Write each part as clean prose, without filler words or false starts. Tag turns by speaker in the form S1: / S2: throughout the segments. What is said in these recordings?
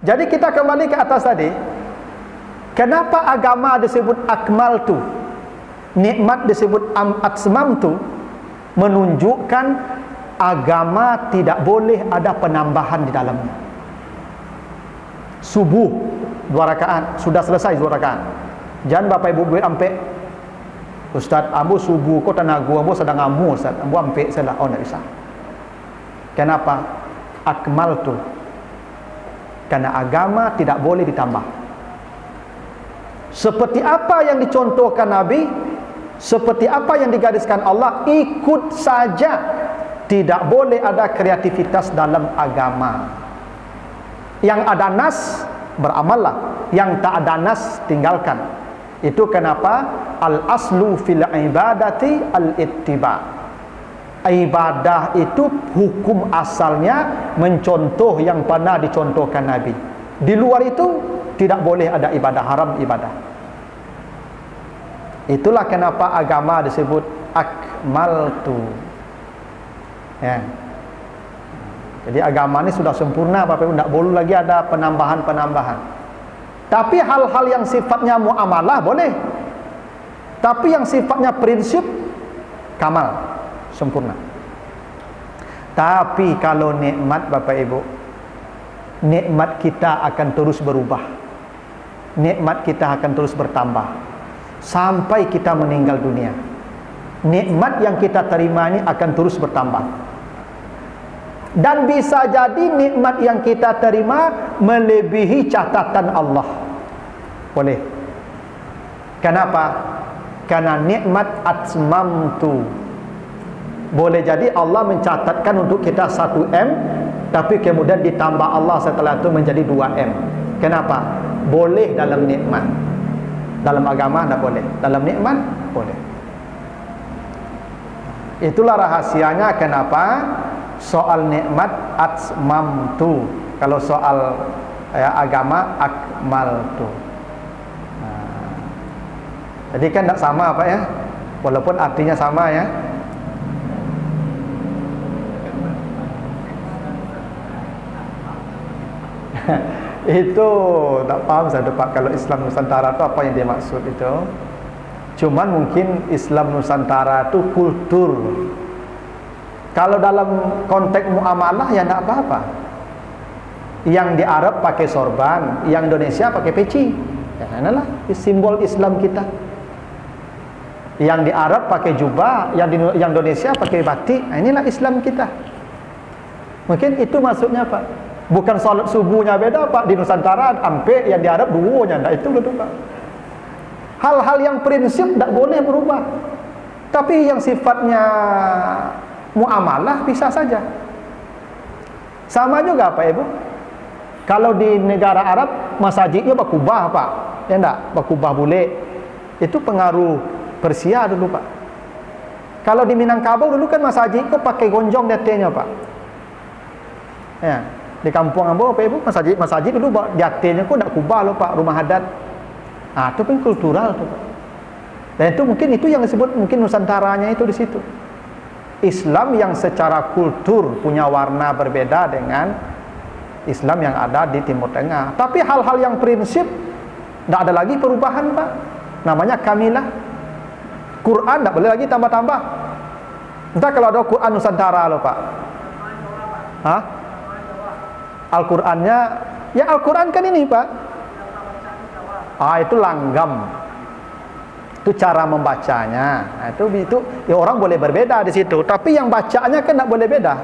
S1: Jadi kita kembali ke atas tadi. Kenapa agama disebut akmaltu, nikmat disebut atmamtu? Menunjukkan agama tidak boleh ada penambahan di dalamnya. Subuh 2 rakaat, sudah selesai 2 rakaat. Jangan bapak ibu buat ampe, Ustaz, ambu subuh kau tenaga ambu sedang amu, Ustaz, ambu ampe salah. Oh, tidak bisa. Kenapa? Akmaltu. Karena agama tidak boleh ditambah. Seperti apa yang dicontohkan Nabi, seperti apa yang digariskan Allah, ikut saja. Tidak boleh ada kreativitas dalam agama. Yang ada nas, beramallah. Yang tak ada nas, tinggalkan. Itu kenapa al-aslu fil ibadati al-ittiba. Ibadah itu hukum asalnya mencontoh yang pernah dicontohkan Nabi. Di luar itu tidak boleh ada ibadah, haram ibadah. Itulah kenapa agama disebut akmaltu. Ya. Jadi agama ini sudah sempurna, Bapak Ibu, tidak boleh lagi ada penambahan-penambahan. Tapi hal-hal yang sifatnya muamalah boleh. Tapi yang sifatnya prinsip kamal, sempurna. Tapi kalau nikmat, Bapak Ibu, nikmat kita akan terus berubah. Nikmat kita akan terus bertambah sampai kita meninggal dunia. Nikmat yang kita terima ini akan terus bertambah. Dan bisa jadi nikmat yang kita terima melebihi catatan Allah. Boleh. Kenapa? Karena nikmat atmamtu. Boleh jadi Allah mencatatkan untuk kita 1M, tapi kemudian ditambah Allah setelah itu menjadi 2M. Kenapa? Boleh dalam nikmat. Dalam agama tidak boleh. Dalam nikmat boleh. Itulah rahasianya kenapa soal nikmat atmamtu, kalau soal agama akmaltu. Jadi kan tidak sama Pak ya, walaupun artinya sama ya. Itu tak paham saya Pak, kalau Islam Nusantara itu apa yang dia maksud itu. Cuman mungkin Islam Nusantara itu kultur. Kalau dalam konteks muamalah ya tidak apa-apa. Yang di Arab pakai sorban, yang Indonesia pakai peci. Ya, inilah simbol Islam kita. Yang di Arab pakai jubah, yang Indonesia pakai batik. Nah, inilah Islam kita. Mungkin itu maksudnya Pak. Bukan salat subuhnya beda Pak, di Nusantara ampe, yang di Arab duonya. Nah, itu betul Pak. Hal-hal yang prinsip tidak boleh berubah. Tapi yang sifatnya muamalah bisa saja. Sama juga Pak Ibu. Kalau di negara Arab masjidnya bakubah Pak, ya enggak, bakubah bule. Itu pengaruh Persia dulu Pak. Kalau di Minangkabau dulu kan masjid kok pakai gonjong datenya Pak. Ya, di kampung Ambo Pak Ibu masjid dulu datenya kok enggak kubah loh Pak, rumah adat. Ah, itu kan kultural tuh Pak. Dan itu mungkin itu yang disebut mungkin Nusantaranya itu di situ. Islam yang secara kultur punya warna berbeda dengan Islam yang ada di Timur Tengah. Tapi hal-hal yang prinsip tidak ada lagi perubahan Pak. Namanya kamilah. Quran tidak boleh lagi tambah-tambah. Entah kalau ada Quran Nusantara loh Pak. Hah? Al-Qurannya, ya Al-Quran kan ini Pak. Ah, itu langgam. Itu cara membacanya. Nah, itu ya orang boleh berbeda di situ, tapi yang bacanya kan tidak boleh beda.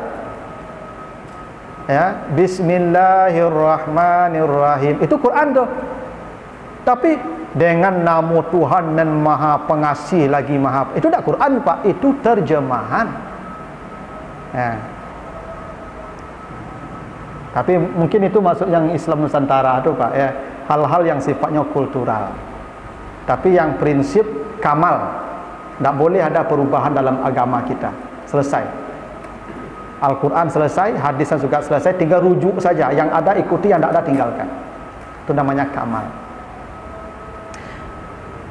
S1: Ya, Bismillahirrahmanirrahim. Itu Quran tuh. Tapi dengan nama Tuhan dan Maha Pengasih lagi Maha, itu tidak Quran Pak, itu terjemahan. Ya. Tapi mungkin itu masuk yang Islam Nusantara itu Pak ya. Hal-hal yang sifatnya kultural. Tapi yang prinsip kamal, tidak boleh ada perubahan dalam agama kita. Selesai. Al-Quran selesai, hadisnya juga selesai, tinggal rujuk saja. Yang ada ikuti, yang tidak ada tinggalkan. Itu namanya kamal.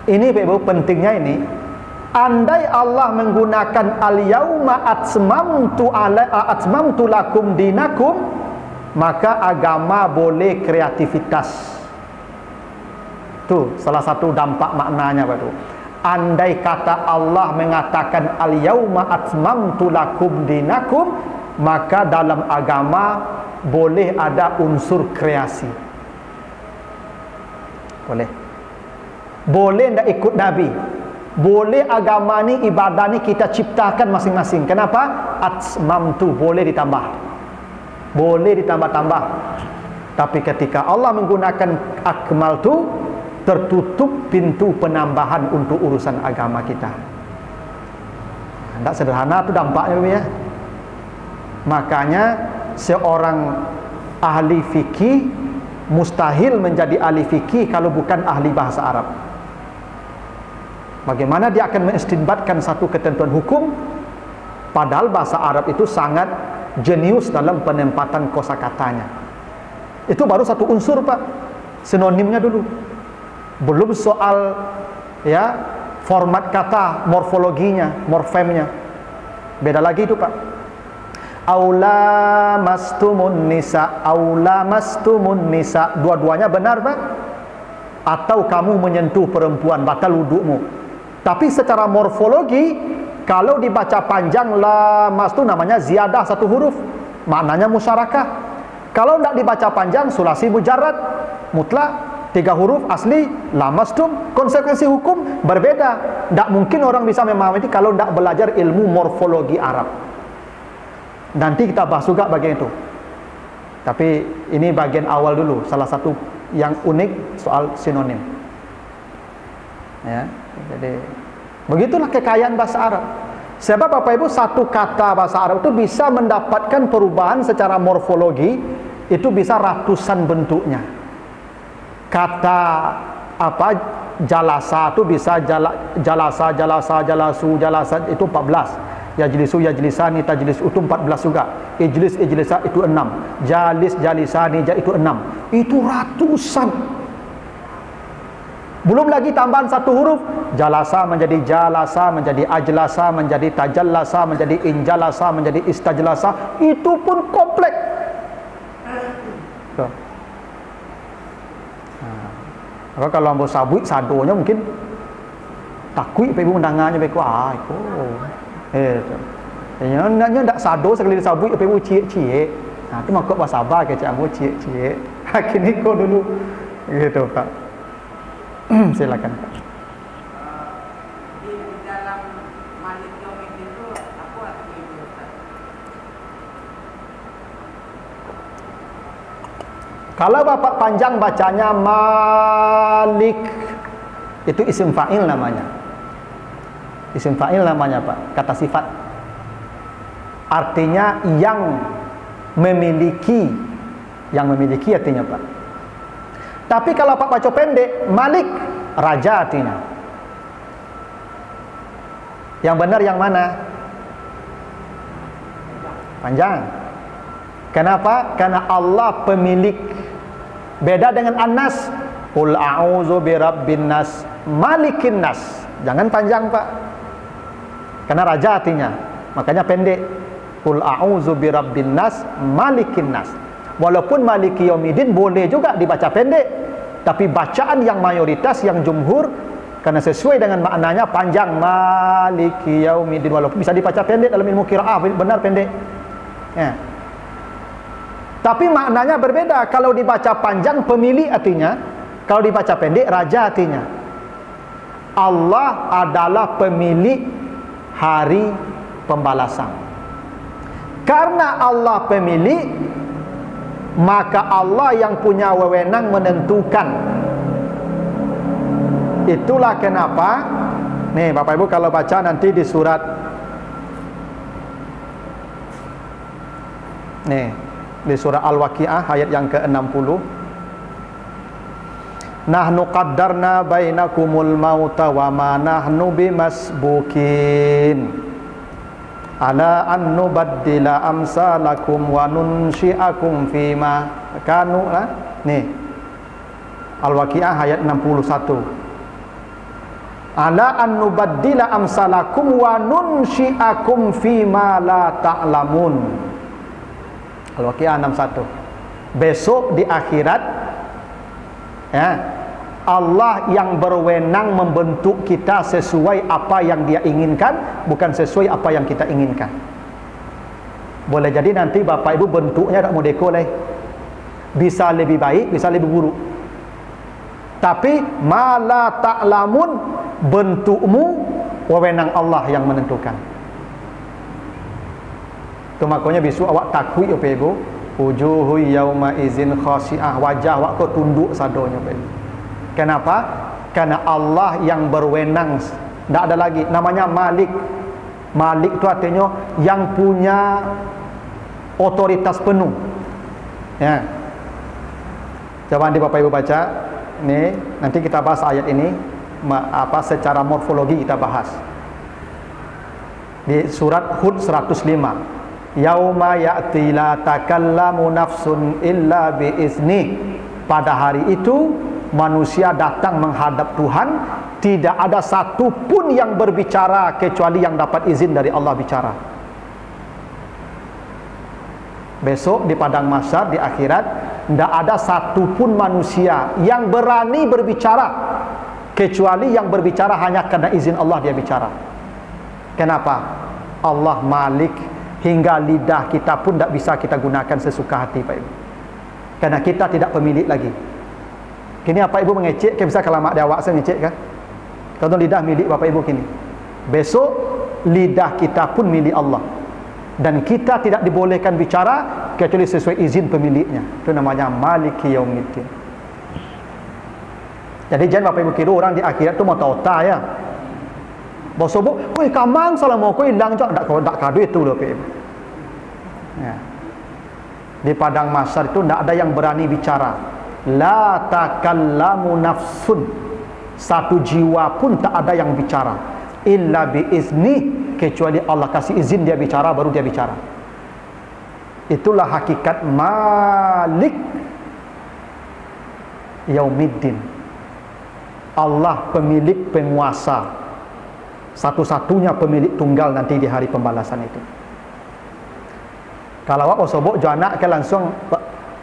S1: Ini Pak Ibu, pentingnya ini. Andai Allah menggunakan al-yauma atmamtu lakum dinakum, maka agama boleh kreativitas. Itu salah satu dampak maknanya Pak. Andai kata Allah mengatakan al-yauma atmamtu lakum dinakum, maka dalam agama boleh ada unsur kreasi. Boleh ndak ikut Nabi. Boleh agama ni, ibadah ni kita ciptakan masing-masing. Kenapa? Atmamtu, boleh ditambah. Boleh ditambah-tambah. Tapi ketika Allah menggunakan akmaltu, tertutup pintu penambahan untuk urusan agama kita. Tidak sederhana tu dampaknya ya. Makanya seorang ahli fikih mustahil menjadi ahli fikih kalau bukan ahli bahasa Arab. Bagaimana dia akan mengistinbatkan satu ketentuan hukum, padahal bahasa Arab itu sangat jenius dalam penempatan kosakatanya. Itu baru satu unsur Pak, sinonimnya dulu. Belum soal ya format kata, morfologinya, morfemnya. Beda lagi itu Pak. Aula mastumun nisa, aula mastumun nisa, dua-duanya benar Pak. Atau kamu menyentuh perempuan, batal wudukmu. Tapi secara morfologi, kalau dibaca panjang lamas itu namanya ziyadah satu huruf, maknanya musyarakah. Kalau tidak dibaca panjang, sulasi mujarrad mutlak, 3 huruf asli lamastum. Konsekuensi hukum berbeda. Tidak mungkin orang bisa memahami kalau tidak belajar ilmu morfologi Arab. Nanti kita bahas juga bagian itu. Tapi ini bagian awal dulu, salah satu yang unik soal sinonim. Ya, jadi begitulah kekayaan bahasa Arab. Sebab Bapak Ibu, satu kata bahasa Arab itu bisa mendapatkan perubahan secara morfologi, itu bisa ratusan bentuknya. Kata apa jalasa itu bisa jalasa, jalasu, jalasa itu 14. Yajlisu, yajlisani, tajlis itu 14 juga. Ijlis, ijlisa itu 6. Jalis, jalisani itu 6. Itu ratusan. Belum lagi tambahan satu huruf, jalasa menjadi jalasa, menjadi ajlasa, menjadi tajallasa, menjadi injalasa, menjadi istajlasa. Itu pun kompleks. Nah, kalau ambil sabuk sadonya mungkin takui ibu mendengarnya beku itu. Nya ndak sado sekali sabuk ibu cie-cie. Nah, itu makok bahasa sabar ke cak ambo cie-cie. Kini kau dulu gitu Pak. Silakan Pak.
S2: Di dalam Malik Yaumiddin itu apa arti itu Ustaz?
S1: Kalau Bapak panjang bacanya Malik, itu isim fa'il namanya. Isim fa'il namanya Pak, kata sifat. Artinya yang memiliki. Yang memiliki artinya Pak. Tapi kalau Pak baca pendek, Malik, raja artinya. Yang benar yang mana? Panjang. Kenapa? Karena Allah pemilik. Beda dengan An-Nas. Qul a'udzu birabbin nas, malikin nas. Jangan panjang Pak. Karena raja artinya. Makanya pendek. Qul a'udzu birabbin nas, malikin nas. Walaupun Maliki Yaumiddin boleh juga dibaca pendek, tapi bacaan yang mayoritas, yang jumhur, karena sesuai dengan maknanya panjang, Maliki Yaumiddin. Walaupun bisa dibaca pendek dalam ilmu qiraah, benar pendek ya. Tapi maknanya berbeda. Kalau dibaca panjang, pemilik artinya. Kalau dibaca pendek, raja artinya. Allah adalah pemilik hari pembalasan. Karena Allah pemilik, maka Allah yang punya wewenang menentukan. Itulah kenapa nih Bapak Ibu kalau baca nanti di surat nih, di surah Al-Waqiah ayat yang ke-60, nahnu qaddarna bainakumul mauta wa ma nahnu bimasbukin ala an nubaddila amsalakum wa nunsyi'akum fima kanu. Nih Al-Waqiah ayat 61. Ala an nubaddila amsalakum wa nunsyi'akum fima la ta'lamun. Al-Waqiah 61. Besok di akhirat, ya, Allah yang berwenang membentuk kita sesuai apa yang Dia inginkan, bukan sesuai apa yang kita inginkan. Boleh jadi nanti bapak ibu bentuknya tak mau dekor, bisa lebih baik, bisa lebih buruk. Tapi mala ta'lamun, bentukmu wewenang Allah yang menentukan. Itu makanya besok awak takui apa ibu, wujuhu yauma izin khashi'ah, wajah awak kau tunduk sadonya apa ibu. Kenapa? Karena Allah yang berwenang, tidak ada lagi namanya Malik. Malik itu artinya yang punya otoritas penuh. Ya. Coba nanti bapak ibu baca. Nih, nanti kita bahas ayat ini secara morfologi kita bahas. Di surat Hud 105. Yauma ya'ti la takallamu nafsun illa biizni. Pada hari itu manusia datang menghadap Tuhan, tidak ada satu pun yang berbicara kecuali yang dapat izin dari Allah bicara. Besok di padang mahsyar, di akhirat, tidak ada satu pun manusia yang berani berbicara kecuali yang berbicara hanya karena izin Allah dia bicara. Kenapa? Allah Malik, hingga lidah kita pun tidak bisa kita gunakan sesuka hati Pak Ibu, karena kita tidak pemilik lagi. Kini apa ibu mengecek, kan bisa kalau mak dia awak saya mengecek kan? Kalau lidah milik bapak ibu kini. Besok lidah kita pun milik Allah. Dan kita tidak dibolehkan bicara kecuali sesuai izin pemiliknya. Itu namanya Maliki Yaumiddin. Jadi jangan bapak ibu kira orang di akhirat tu mau tahu-tahu ya. Bos sobok, "Oi, kamang salah mau kau hilang cak ndak kado itu loh bapak ibu." Ya. Di padang mahsyar itu tidak ada yang berani bicara. La takallamu nafsun, satu jiwa pun tak ada yang bicara illa biizni, kecuali Allah kasih izin dia bicara baru dia bicara. Itulah hakikat Malik Yaumiddin. Allah pemilik penguasa, satu-satunya pemilik tunggal nanti di hari pembalasan itu. Kalau awak sobok janak ke langsung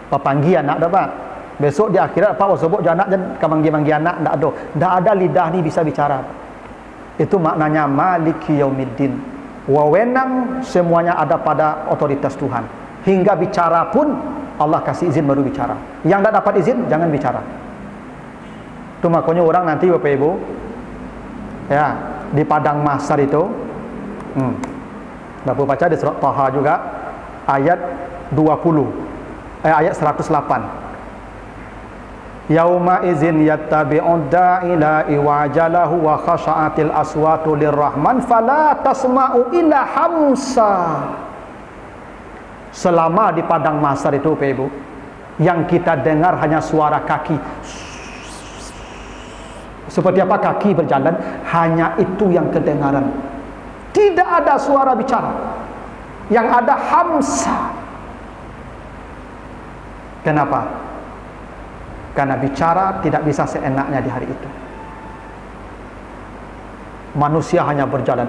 S1: pepanggil anak dah Pak. Besok di akhirat Pak sobok janak dan kamanggi-manggi anak ndak ada. Ndak ada lidah ni bisa bicara. Itu maknanya Maliki Yaumiddin. Wewenang semuanya ada pada otoritas Tuhan. Hingga bicara pun Allah kasih izin baru bicara. Yang tak dapat izin jangan bicara. Itu makanya orang nanti Bapak Ibu, ya, di padang mahsyar itu, Bapak baca di surat Taha juga ayat 20, ayat 108. Yauma izin yattabi'ud da'ila iwajalahu wa khasha'atil aswatu lirrahman fala tasma'u illa hamsa. Selama di padang mahsyar itu Bapak Ibu, yang kita dengar hanya suara kaki. Seperti apa kaki berjalan, hanya itu yang kedengaran. Tidak ada suara bicara. Yang ada hamsa. Kenapa? Karena bicara tidak bisa seenaknya di hari itu. Manusia hanya berjalan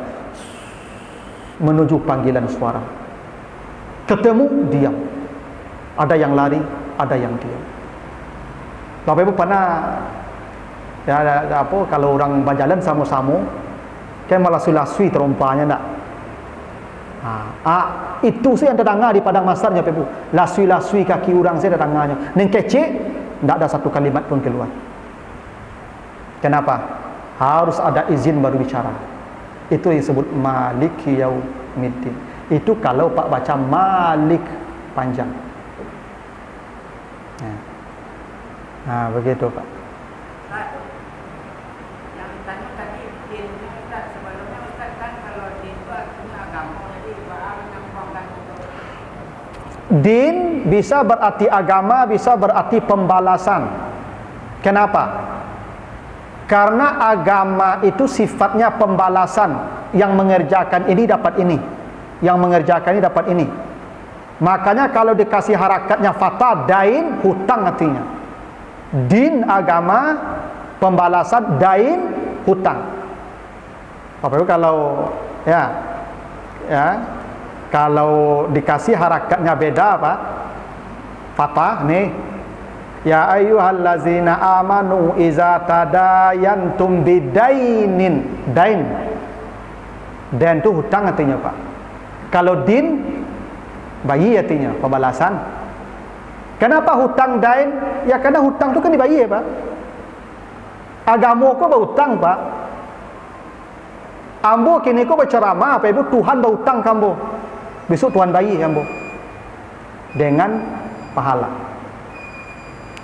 S1: menuju panggilan suara. Ketemu, diam. Ada yang lari, ada yang diam. Bapak Ibu pernah ya apa kalau orang berjalan sama-sama kayak melasui-lasui terompanya enggak? Itu sih yang terdengar di padang mahsyarnya Bapak Ibu. Lasui-lasui kaki orang saya terdengarnya. Neng kecil tidak ada satu kalimat pun keluar. Kenapa? Harus ada izin baru bicara. Itu yang disebut Maliki Yaumiddin. Itu kalau Pak baca Malik panjang. Begitu Pak.
S2: Yang tanya tadi din itu Ustaz, sebelumnya Ustaz kan kalau din itu artinya agama, jadi Ba'a menyampaikan untuk
S1: din bisa berarti agama, bisa berarti pembalasan. Kenapa? Karena agama itu sifatnya pembalasan. Yang mengerjakan ini dapat ini, yang mengerjakan ini dapat ini. Makanya kalau dikasih harakatnya fatah, dain, hutang artinya. Din agama, pembalasan, dain, hutang. Bapak Ibu kalau kalau dikasih harakatnya beda apa? patah nih. Ya ayyuhallazina amanu iza tadayantum bidainin. Dain itu hutang artinya Pak. Kalau din, bayi artinya pembalasan. Kenapa hutang dain? Ya karena hutang itu kan dibayar Pak. Agama kau berhutang Pak. Ambo kini kau berceramah apa ibu Tuhan berhutang kamu. Besok Tuhan bayi kamu. Dengan pahala.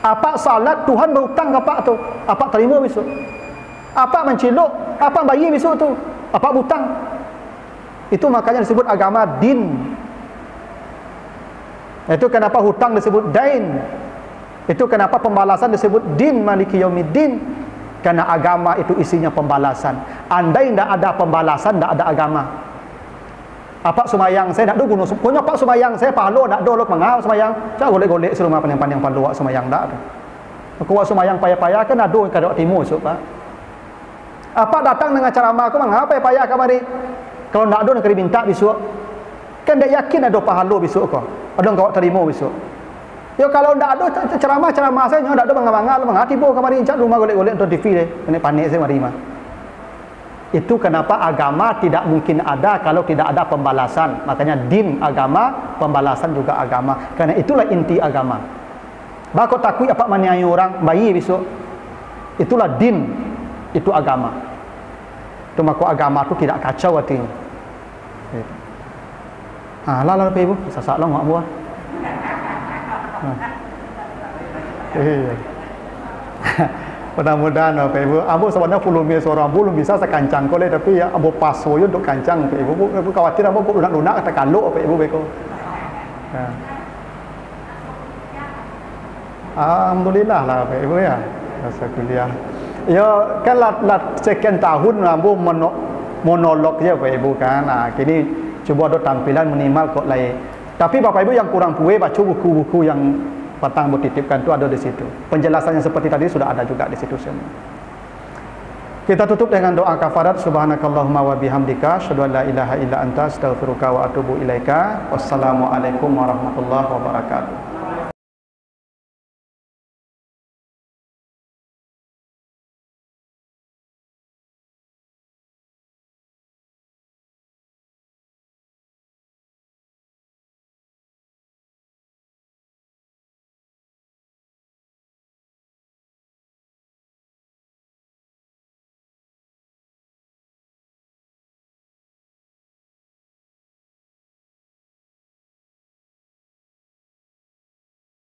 S1: Apa salat Tuhan berhutang ke Pak tu? Apa terima besok? Apa menciluk? Apa bayi besok tu? Apa hutang? Itu makanya disebut agama din. Itu kenapa hutang disebut dain. Itu kenapa pembalasan disebut din maliki yaumiddin. Karena agama itu isinya pembalasan. Andai tidak ada pembalasan, tidak ada agama. Apa sumayang saya nak do gunung punya pak sumayang saya palo nak do lok mangau sumayang saya golek-golek serumah pandang-pandang palo wak sumayang dak tu aku wak sumayang payah-payah kan ado ka dok timur sok Pak apa datang dengan ceramah aku mangau payah-payah kamari kalau nak do nak minta besok kan dak yakin ado pahalo besok kau ado kau terima besok yo kalau ndak ado ceramah saya ndak ado mangal-mangal tibo kamari cak rumah golek-golek nonton TV deh kena panik saya mari mah. Itu kenapa agama tidak mungkin ada kalau tidak ada pembalasan. Makanya din agama, pembalasan juga agama. Karena itulah inti agama. Bakau takui apa maniayu orang bayi besok. Itulah din, itu agama. Itu maka agama itu tidak kacau artinya. Lah ibu, sasak lah mak buah. Mudah-mudahan Bapak Ibu, ambo sebenarnya pulumi seorang belum bisa sekancang kole tapi ya ambo paso yo untuk kancang Bapak Ibu. Ibu khawatir ambo kok lunak-lunak kata kaluk Bapak Ibu beko. Ya. Alhamdulillah lah Bapak Ibu ya. Masa kuliah. Ya kan second tahun ambo monolog ya Bapak Ibu kan. Nah, kini coba ada tampilan minimal kok lain. Tapi Bapak Ibu yang kurang puas baca buku-buku yang Patang titipkan itu ada di situ. Penjelasannya seperti tadi sudah ada juga di situ semua. Kita tutup dengan doa kafarat. Subhanakallahumma wa bihamdika asyhadu an la ilaha illa anta astaghfiruka wa atubu ilaika. Wassalamualaikum warahmatullahi wabarakatuh.